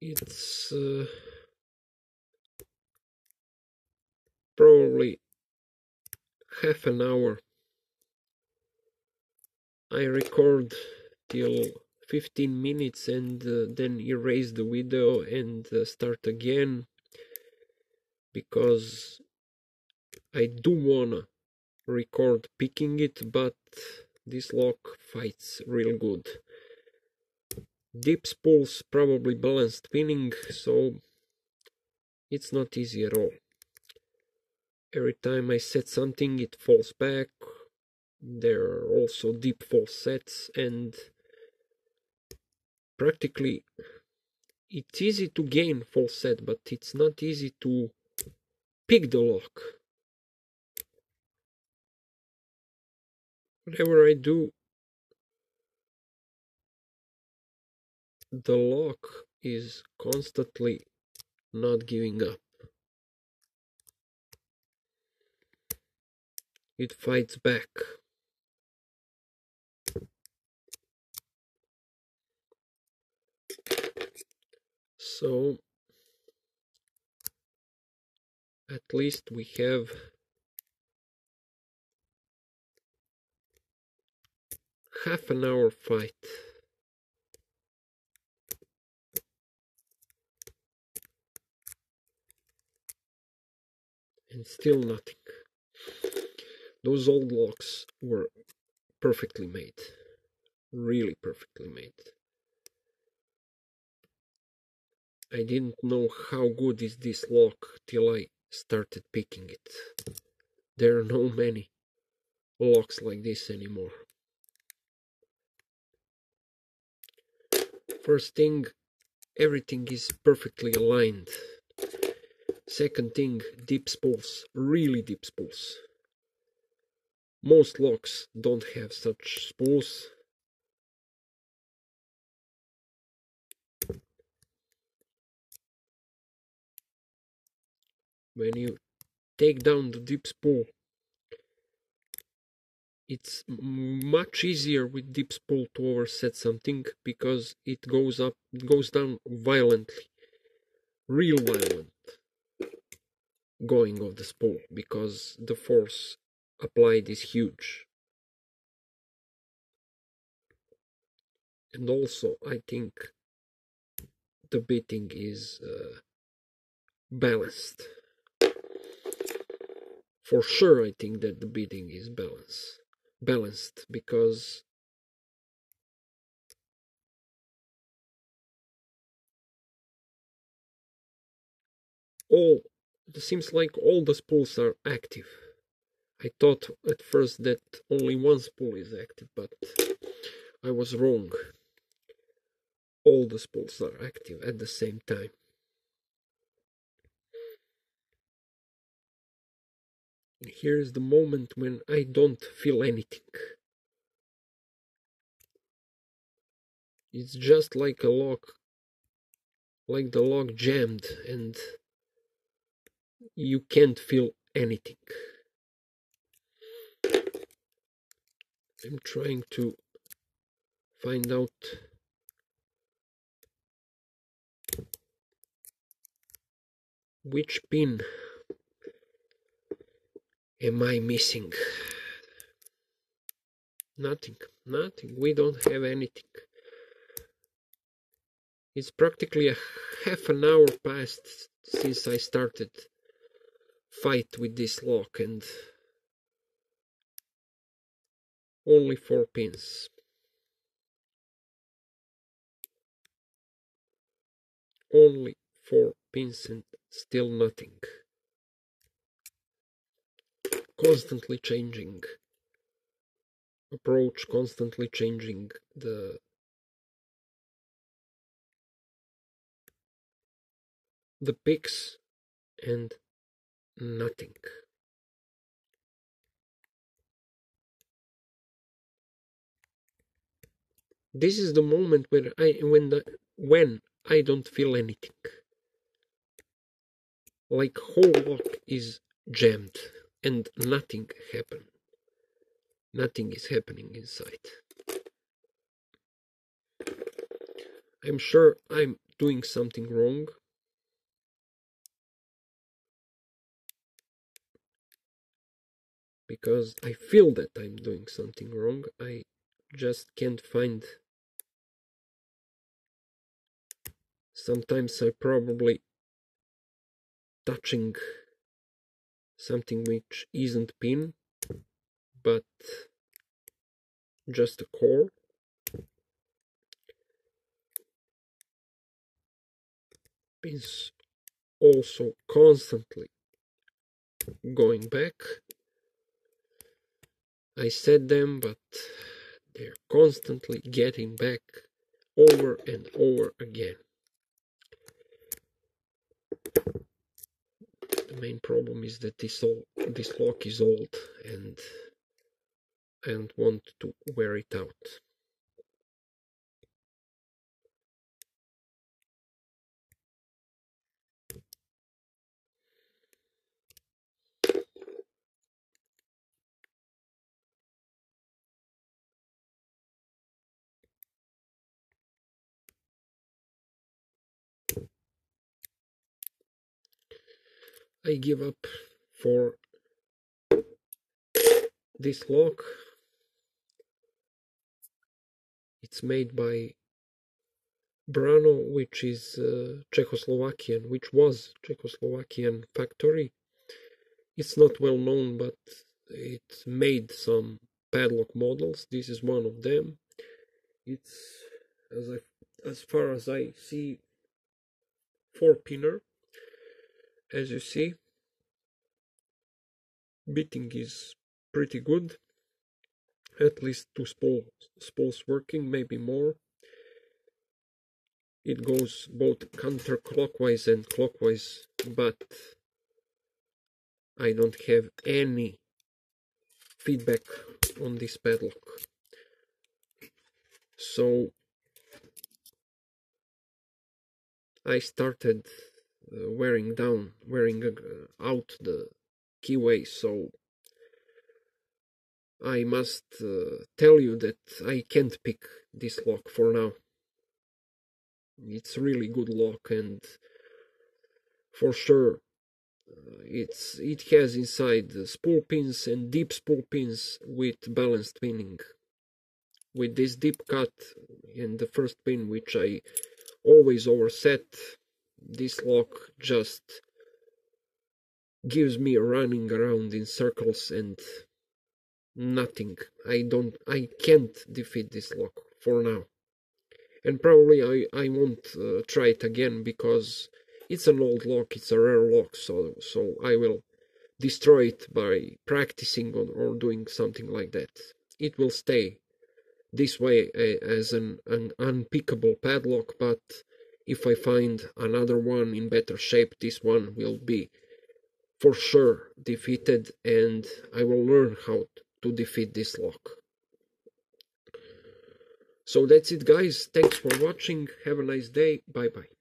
It's probably half an hour. I record till 15 minutes and then erase the video and start again, because I do wanna record picking it, but this lock fights real good. Deep spools probably balance spinning, so it's not easy at all. Every time I set something, it falls back. There are also deep false sets, and practically it's easy to gain false set, but it's not easy to pick the lock. Whatever I do, the lock is constantly not giving up. It fights back. So at least we have half an hour fight. And still nothing. Those old locks were perfectly made. Really perfectly made. I didn't know how good is this lock till I started picking it. There are no many locks like this anymore. First thing, everything is perfectly aligned. Second thing, deep spools, really deep spools. Most locks don't have such spools. When you take down the deep spool, it's much easier with deep spool to overset something, because it goes up, it goes down violently, real violent going of the spool, because the force applied is huge. And also I think the beating is balanced. For sure I think that the beating is balanced, because it seems like all the spools are active. I thought at first that only one spool is active, but I was wrong. All the spools are active at the same time. Here's the moment when I don't feel anything. It's just like a lock, like the lock jammed, and you can't feel anything. I'm trying to find out which pin am I missing. Nothing, we don't have anything. It's practically a half an hour past since I started fight with this lock, and only 4 pins. Only 4 pins and still nothing. Constantly changing approach, constantly changing the picks, and nothing. This is the moment where when I don't feel anything. Like whole lock is jammed and nothing happened. Nothing is happening inside. I'm sure I'm doing something wrong. Because I feel that I'm doing something wrong. I just can't find. Sometimes I probably touching something which isn't pin, but just a core. Pins also constantly going back. I set them, but they're constantly getting back over and over again. The main problem is that this lock is old and I don't want to wear it out. I give up for this lock. It's made by BRANO, which is Czechoslovakian, which was Czechoslovakian factory. It's not well known, but it made some padlock models. This is one of them. It's, as far as I see, 4-pinner. As you see, bitting is pretty good. At least 2 spools working, maybe more. It goes both counterclockwise and clockwise, but I don't have any feedback on this padlock. So I started wearing out the keyway, so I must tell you that I can't pick this lock for now. It's really good lock, and for sure it has inside spool pins and deep spool pins with balanced pinning. With this deep cut and the first pin, which I always overset, this lock just gives me running around in circles and nothing. I can't defeat this lock for now. And probably I won't try it again, because it's an old lock, it's a rare lock, so I will destroy it by practicing or doing something like that. It will stay this way as an unpickable padlock, but if I find another one in better shape, this one will be for sure defeated, and I will learn how to defeat this lock. So that's it, guys. Thanks for watching. Have a nice day. Bye bye.